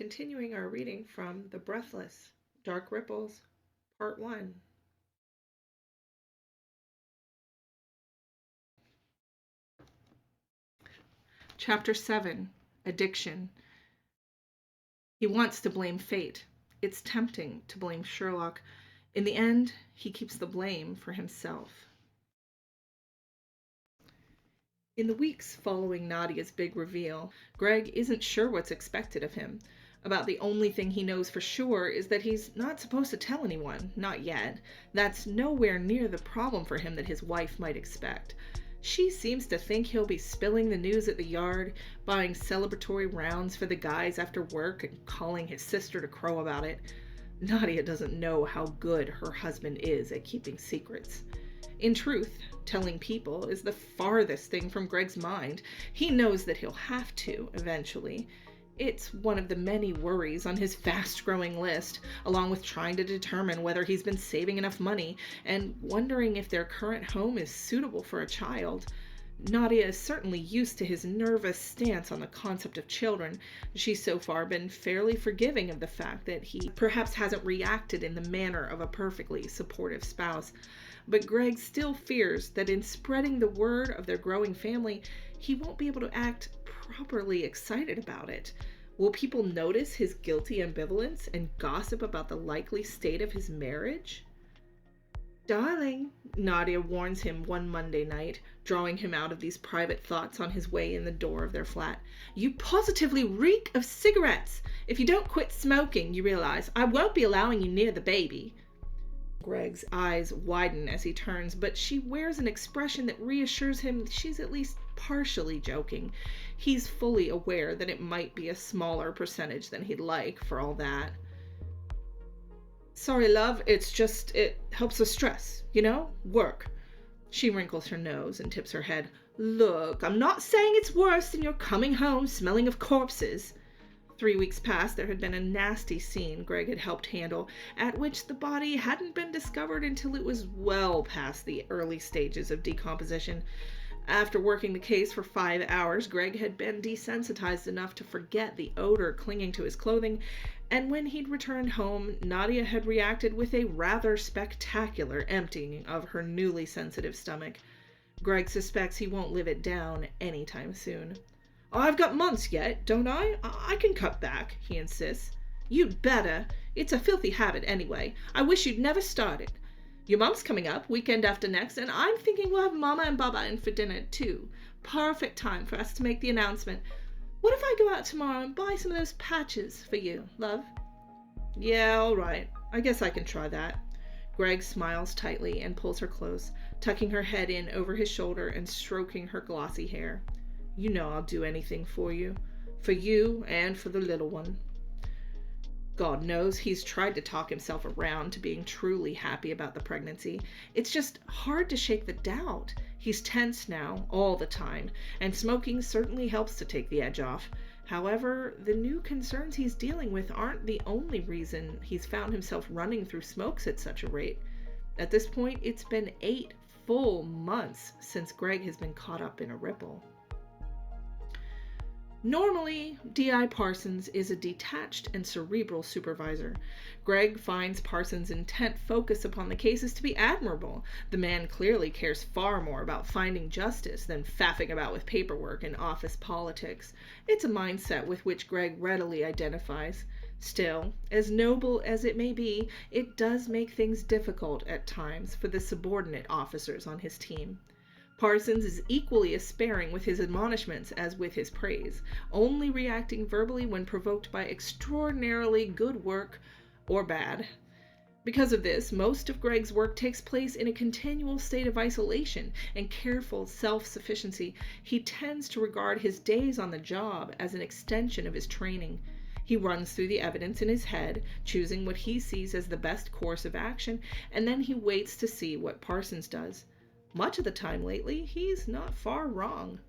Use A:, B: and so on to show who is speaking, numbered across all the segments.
A: continuing our reading from The Breathless, Dark Ripples, Part 1. Chapter 7, Addiction. He wants to blame fate. It's tempting to blame Sherlock. In the end, he keeps the blame for himself. In the weeks following Nadia's big reveal, Greg isn't sure what's expected of him. About the only thing he knows for sure is that he's not supposed to tell anyone, not yet. That's nowhere near the problem for him that his wife might expect. She seems to think he'll be spilling the news at the yard, buying celebratory rounds for the guys after work, and calling his sister to crow about it. Nadia doesn't know how good her husband is at keeping secrets. In truth, telling people is the farthest thing from Greg's mind. He knows that he'll have to, eventually. It's one of the many worries on his fast-growing list, along with trying to determine whether he's been saving enough money and wondering if their current home is suitable for a child. Nadia is certainly used to his nervous stance on the concept of children. She's so far been fairly forgiving of the fact that he perhaps hasn't reacted in the manner of a perfectly supportive spouse. But Greg still fears that in spreading the word of their growing family, he won't be able to act properly excited about it. Will people notice his guilty ambivalence and gossip about the likely state of his marriage? "Darling," Nadia warns him one Monday night, drawing him out of these private thoughts on his way in the door of their flat. "You positively reek of cigarettes. If you don't quit smoking, you realize, I won't be allowing you near the baby." Greg's eyes widen as he turns, but she wears an expression that reassures him she's at least partially joking. He's fully aware that it might be a smaller percentage than he'd like, for all that. "Sorry, love, it's just, it helps with stress, work." She wrinkles her nose and tips her head. "Look, I'm not saying it's worse than your coming home smelling of corpses." 3 weeks past, there had been a nasty scene Greg had helped handle, at which the body hadn't been discovered until it was well past the early stages of decomposition. After working the case for 5 hours, Greg had been desensitized enough to forget the odor clinging to his clothing, and when he'd returned home, Nadia had reacted with a rather spectacular emptying of her newly sensitive stomach. Greg suspects he won't live it down anytime soon. "I've got months yet, don't I? I can cut back," he insists. "You'd better. It's a filthy habit anyway. I wish you'd never started. Your mom's coming up, weekend after next, and I'm thinking we'll have Mama and Baba in for dinner, too. Perfect time for us to make the announcement. What if I go out tomorrow and buy some of those patches for you, love?" "Yeah, all right. I guess I can try that." Greg smiles tightly and pulls her close, tucking her head in over his shoulder and stroking her glossy hair. "You know I'll do anything for you and for the little one." God knows he's tried to talk himself around to being truly happy about the pregnancy. It's just hard to shake the doubt. He's tense now, all the time, and smoking certainly helps to take the edge off. However, the new concerns he's dealing with aren't the only reason he's found himself running through smokes at such a rate. At this point, it's been 8 full months since Greg has been caught up in a ripple. Normally, D.I. Parsons is a detached and cerebral supervisor. Greg finds Parsons' intent focus upon the cases to be admirable. The man clearly cares far more about finding justice than faffing about with paperwork and office politics. It's a mindset with which Greg readily identifies. Still, as noble as it may be, it does make things difficult at times for the subordinate officers on his team. Parsons is equally as sparing with his admonishments as with his praise, only reacting verbally when provoked by extraordinarily good work or bad. Because of this, most of Greg's work takes place in a continual state of isolation and careful self-sufficiency. He tends to regard his days on the job as an extension of his training. He runs through the evidence in his head, choosing what he sees as the best course of action, and then he waits to see what Parsons does. Much of the time lately, he's not far wrong.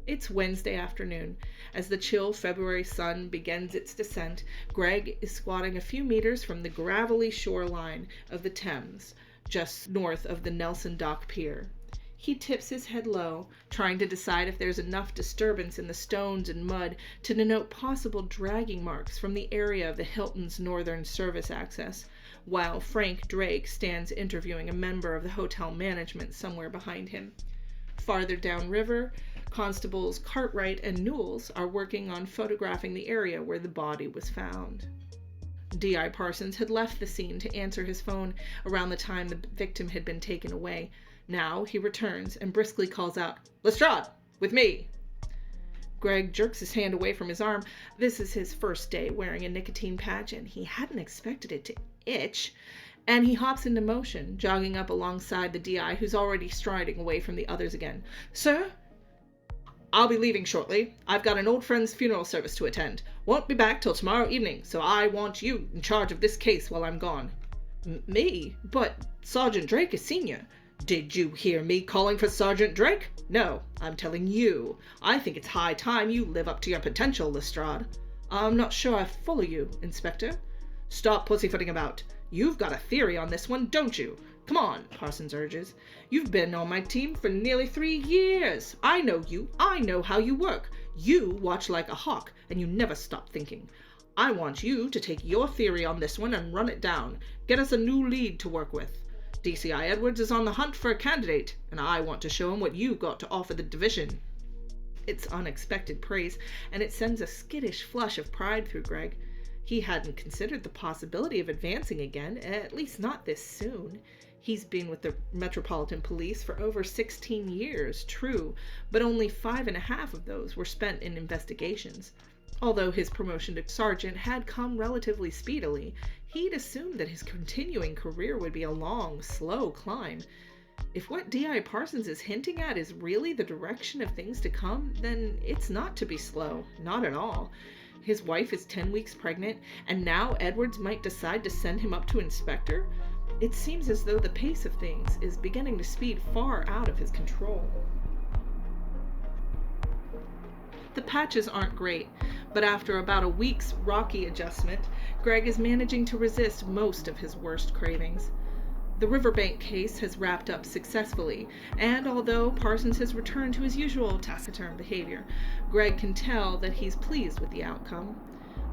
A: It's Wednesday afternoon. As the chill February sun begins its descent, Greg is squatting a few meters from the gravelly shoreline of the Thames, just north of the Nelson Dock Pier. He tips his head low, trying to decide if there's enough disturbance in the stones and mud to denote possible dragging marks from the area of the Hilton's northern service access, while Frank Drake stands interviewing a member of the hotel management somewhere behind him. Farther downriver, Constables Cartwright and Newells are working on photographing the area where the body was found. D.I. Parsons had left the scene to answer his phone around the time the victim had been taken away. Now he returns and briskly calls out, "Lestrade, with me!" Greg jerks his hand away from his arm. This is his first day wearing a nicotine patch, and he hadn't expected it to itch. And he hops into motion, jogging up alongside the DI, who's already striding away from the others again. "Sir?" "I'll be leaving shortly. I've got an old friend's funeral service to attend. Won't be back till tomorrow evening, so I want you in charge of this case while I'm gone." "Me? But Sergeant Drake is senior." "Did you hear me calling for Sergeant Drake? No, I'm telling you. I think it's high time you live up to your potential, Lestrade." "I'm not sure I follow you, Inspector." "Stop pussyfooting about. You've got a theory on this one, don't you? Come on," Parsons urges. "You've been on my team for nearly 3 years. I know you. I know how you work. You watch like a hawk, and you never stop thinking. I want you to take your theory on this one and run it down. Get us a new lead to work with. DCI Edwards is on the hunt for a candidate, and I want to show him what you've got to offer the division." It's unexpected praise, and it sends a skittish flush of pride through Greg. He hadn't considered the possibility of advancing again, at least not this soon. He's been with the Metropolitan Police for over 16 years, true, but only 5.5 of those were spent in investigations. Although his promotion to sergeant had come relatively speedily, he'd assumed that his continuing career would be a long, slow climb. If what D.I. Parsons is hinting at is really the direction of things to come, then it's not to be slow, not at all. His wife is 10 weeks pregnant, and now Edwards might decide to send him up to inspector? It seems as though the pace of things is beginning to speed far out of his control. The patches aren't great, but after about a week's rocky adjustment, Greg is managing to resist most of his worst cravings. The Riverbank case has wrapped up successfully, and although Parsons has returned to his usual taciturn behavior, Greg can tell that he's pleased with the outcome.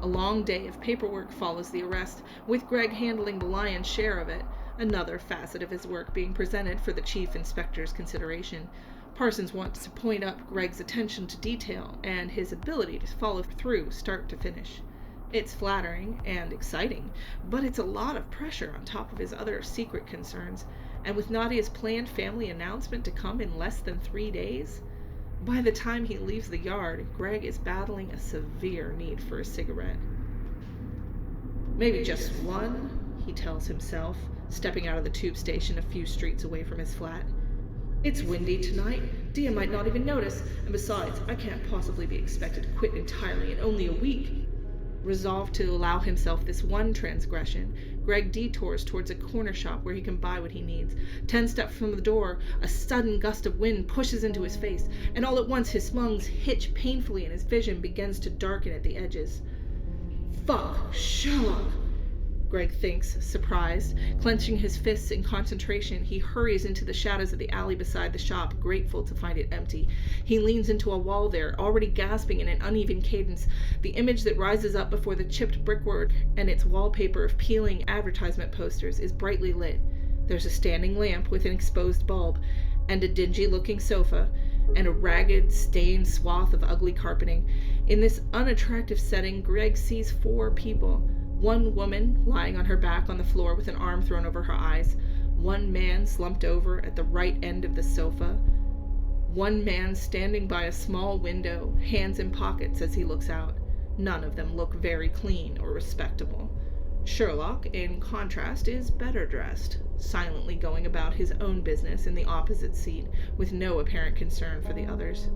A: A long day of paperwork follows the arrest, with Greg handling the lion's share of it, another facet of his work being presented for the chief inspector's consideration. Parsons wants to point up Greg's attention to detail and his ability to follow through start to finish. It's flattering and exciting, but it's a lot of pressure on top of his other secret concerns, and with Nadia's planned family announcement to come in less than 3 days, by the time he leaves the yard, Greg is battling a severe need for a cigarette. "Maybe just one," he tells himself, stepping out of the tube station a few streets away from his flat. "It's windy tonight. Dia might not even notice, and besides, I can't possibly be expected to quit entirely in only a week." Resolved to allow himself this one transgression, Greg detours towards a corner shop where he can buy what he needs. 10 steps from the door, a sudden gust of wind pushes into his face, and all at once his lungs hitch painfully and his vision begins to darken at the edges. "Fuck, Sherlock!" Greg thinks, surprised. Clenching his fists in concentration, he hurries into the shadows of the alley beside the shop, grateful to find it empty. He leans into a wall there, already gasping in an uneven cadence. The image that rises up before the chipped brickwork and its wallpaper of peeling advertisement posters is brightly lit. There's a standing lamp with an exposed bulb, and a dingy-looking sofa, and a ragged, stained swath of ugly carpeting. In this unattractive setting, Greg sees 4 people. One woman lying on her back on the floor with an arm thrown over her eyes. One man slumped over at the right end of the sofa. One man standing by a small window, hands in pockets as he looks out. None of them look very clean or respectable. Sherlock, in contrast, is better dressed, silently going about his own business in the opposite seat, with no apparent concern for the others.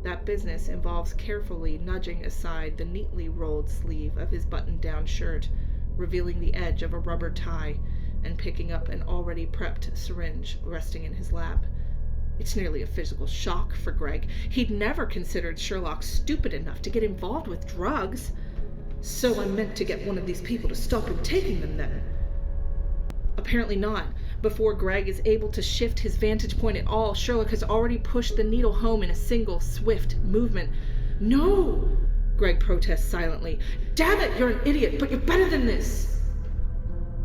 A: That business involves carefully nudging aside the neatly rolled sleeve of his buttoned-down shirt, revealing the edge of a rubber tie, and picking up an already prepped syringe resting in his lap. It's nearly a physical shock for Greg. He'd never considered Sherlock stupid enough to get involved with drugs. "So I meant to get one of these people to stop him taking them then." Apparently not, Before Greg is able to shift his vantage point at all, Sherlock has already pushed the needle home in a single, swift movement. "No!" Greg protests silently. "Damn it, you're an idiot, but you're better than this!"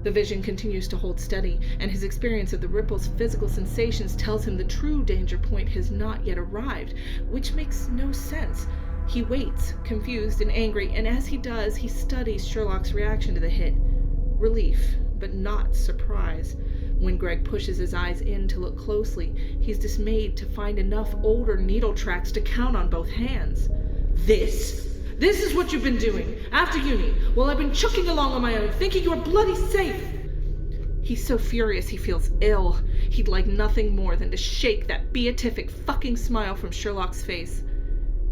A: The vision continues to hold steady, and his experience of the ripple's physical sensations tells him the true danger point has not yet arrived, which makes no sense. He waits, confused and angry, and as he does, he studies Sherlock's reaction to the hit. Relief, but not surprise. When Greg pushes his eyes in to look closely, he's dismayed to find enough older needle tracks to count on both hands. This is what you've been doing, after uni, while I've been chucking along on my own, thinking you were bloody safe!" He's so furious he feels ill. He'd like nothing more than to shake that beatific fucking smile from Sherlock's face.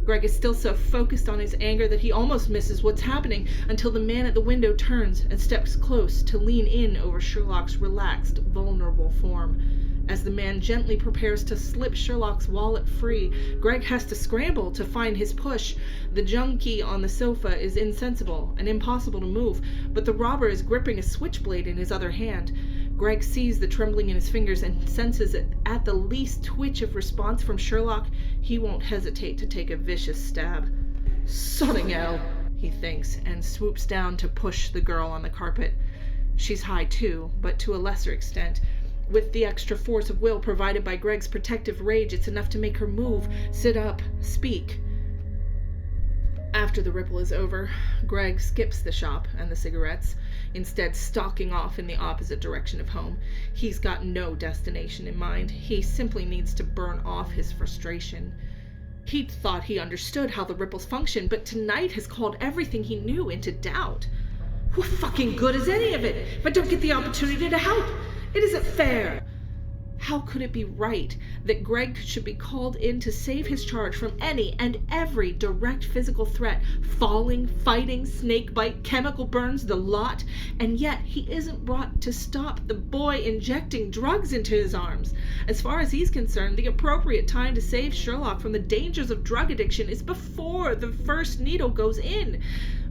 A: Greg is still so focused on his anger that he almost misses what's happening until the man at the window turns and steps close to lean in over Sherlock's relaxed, vulnerable form. As the man gently prepares to slip Sherlock's wallet free, Greg has to scramble to find his push. The junkie on the sofa is insensible and impossible to move, but the robber is gripping a switchblade in his other hand. Greg sees the trembling in his fingers and senses that at the least twitch of response from Sherlock, he won't hesitate to take a vicious stab. "Sodding hell," he thinks, and swoops down to push the girl on the carpet. She's high too, but to a lesser extent. With the extra force of will provided by Greg's protective rage, it's enough to make her move, sit up, speak. After the ripple is over, Greg skips the shop and the cigarettes, instead stalking off in the opposite direction of home. He's got no destination in mind. He simply needs to burn off his frustration. He'd thought he understood how the ripples function, but tonight has called everything he knew into doubt. What fucking good is any of it if I don't get the opportunity to help? It isn't fair. How could it be right that Greg should be called in to save his charge from any and every direct physical threat, falling, fighting, snakebite, chemical burns, the lot, and yet he isn't brought to stop the boy injecting drugs into his arms? As far as he's concerned, the appropriate time to save Sherlock from the dangers of drug addiction is before the first needle goes in.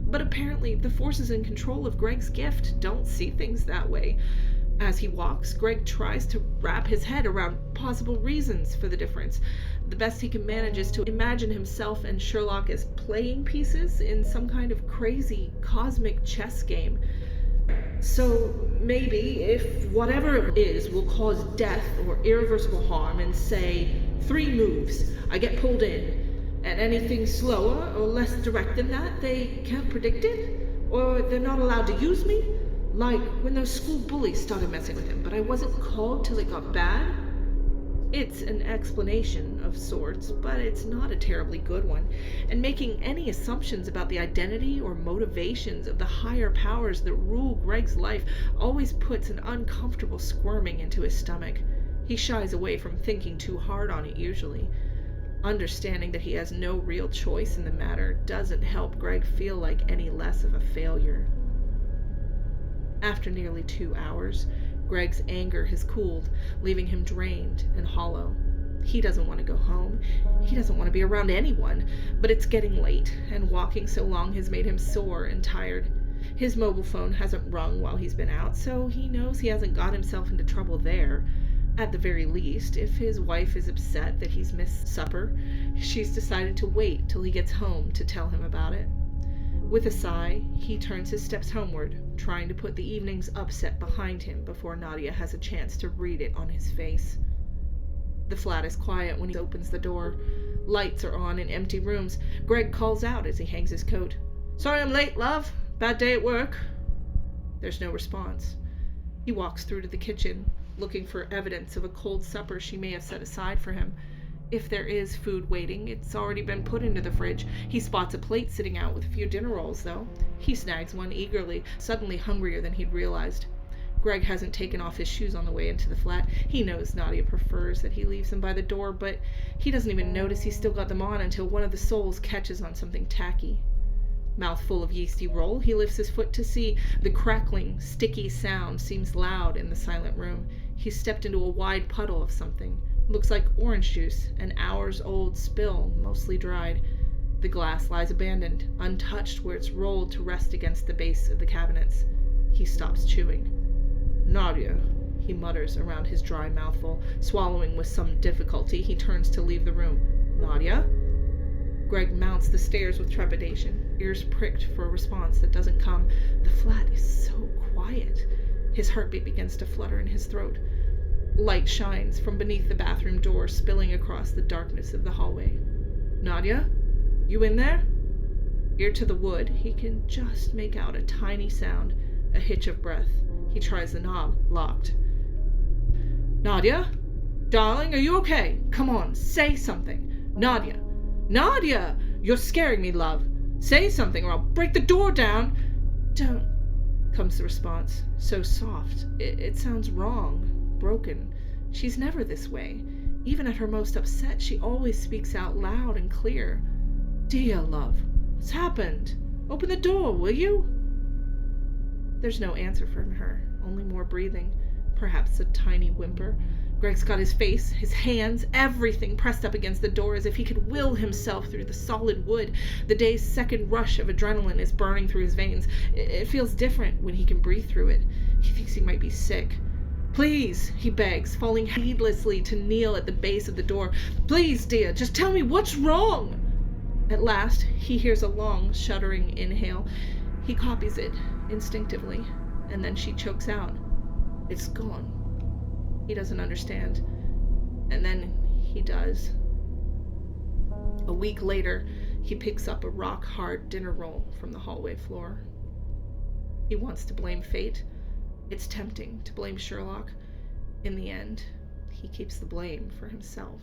A: But apparently the forces in control of Greg's gift don't see things that way. As he walks, Greg tries to wrap his head around possible reasons for the difference. The best he can manage is to imagine himself and Sherlock as playing pieces in some kind of crazy cosmic chess game. So maybe if whatever it is will cause death or irreversible harm in, say, 3 moves, I get pulled in, and anything slower or less direct than that, they can't predict it, or they're not allowed to use me. Like when those school bullies started messing with him, but I wasn't called till it got bad. It's an explanation of sorts, but it's not a terribly good one, and making any assumptions about the identity or motivations of the higher powers that rule Greg's life always puts an uncomfortable squirming into his stomach. He shies away from thinking too hard on it usually. Understanding that he has no real choice in the matter doesn't help Greg feel like any less of a failure. After nearly 2 hours, Greg's anger has cooled, leaving him drained and hollow. He doesn't want to go home. He doesn't want to be around anyone, but it's getting late, and walking so long has made him sore and tired. His mobile phone hasn't rung while he's been out, so he knows he hasn't got himself into trouble there. At the very least, if his wife is upset that he's missed supper, she's decided to wait till he gets home to tell him about it. With a sigh, he turns his steps homeward, trying to put the evening's upset behind him before Nadia has a chance to read it on his face. The flat is quiet when he opens the door. Lights are on in empty rooms. Greg calls out as he hangs his coat. "Sorry I'm late, love. Bad day at work." There's no response. He walks through to the kitchen, looking for evidence of a cold supper she may have set aside for him. If there is food waiting, it's already been put into the fridge. He spots a plate sitting out with a few dinner rolls, though. He snags one eagerly, suddenly hungrier than he'd realized. Greg hasn't taken off his shoes on the way into the flat. He knows Nadia prefers that he leaves them by the door, but he doesn't even notice he's still got them on until one of the soles catches on something tacky. Mouthful of yeasty roll, he lifts his foot to see. The crackling, sticky sound seems loud in the silent room. He stepped into a wide puddle of something. Looks like orange juice, an hours-old spill, mostly dried. The glass lies abandoned, untouched where it's rolled to rest against the base of the cabinets. He stops chewing. "Nadia," he mutters around his dry mouthful. Swallowing with some difficulty, he turns to leave the room. Nadia? Greg mounts the stairs with trepidation, ears pricked for a response that doesn't come. The flat is so quiet. His heartbeat begins to flutter in his throat. Light shines from beneath the bathroom door, spilling across the darkness of the hallway. Nadia? You in there? Ear to the wood, he can just make out a tiny sound, a hitch of breath. He tries the knob, locked. Nadia? Darling, are you okay? Come on, say something. Nadia! Nadia! You're scaring me, love. Say something or I'll break the door down. Don't, comes the response, so soft. It sounds wrong, broken. She's never this way. Even at her most upset, she always speaks out loud and clear. Dear love, what's happened? Open the door, will you? There's no answer from her, only more breathing, perhaps a tiny whimper. Greg's got his face, his hands, everything pressed up against the door as if he could will himself through the solid wood. The day's second rush of adrenaline is burning through his veins. It feels different when he can breathe through it. He thinks he might be sick. Please, he begs, falling heedlessly to kneel at the base of the door. Please, dear, just tell me what's wrong. At last, he hears a long, shuddering inhale. He copies it instinctively, and then she chokes out. It's gone. He doesn't understand. And then he does. A week later, he picks up a rock-hard dinner roll from the hallway floor. He wants to blame fate. It's tempting to blame Sherlock. In the end, he keeps the blame for himself.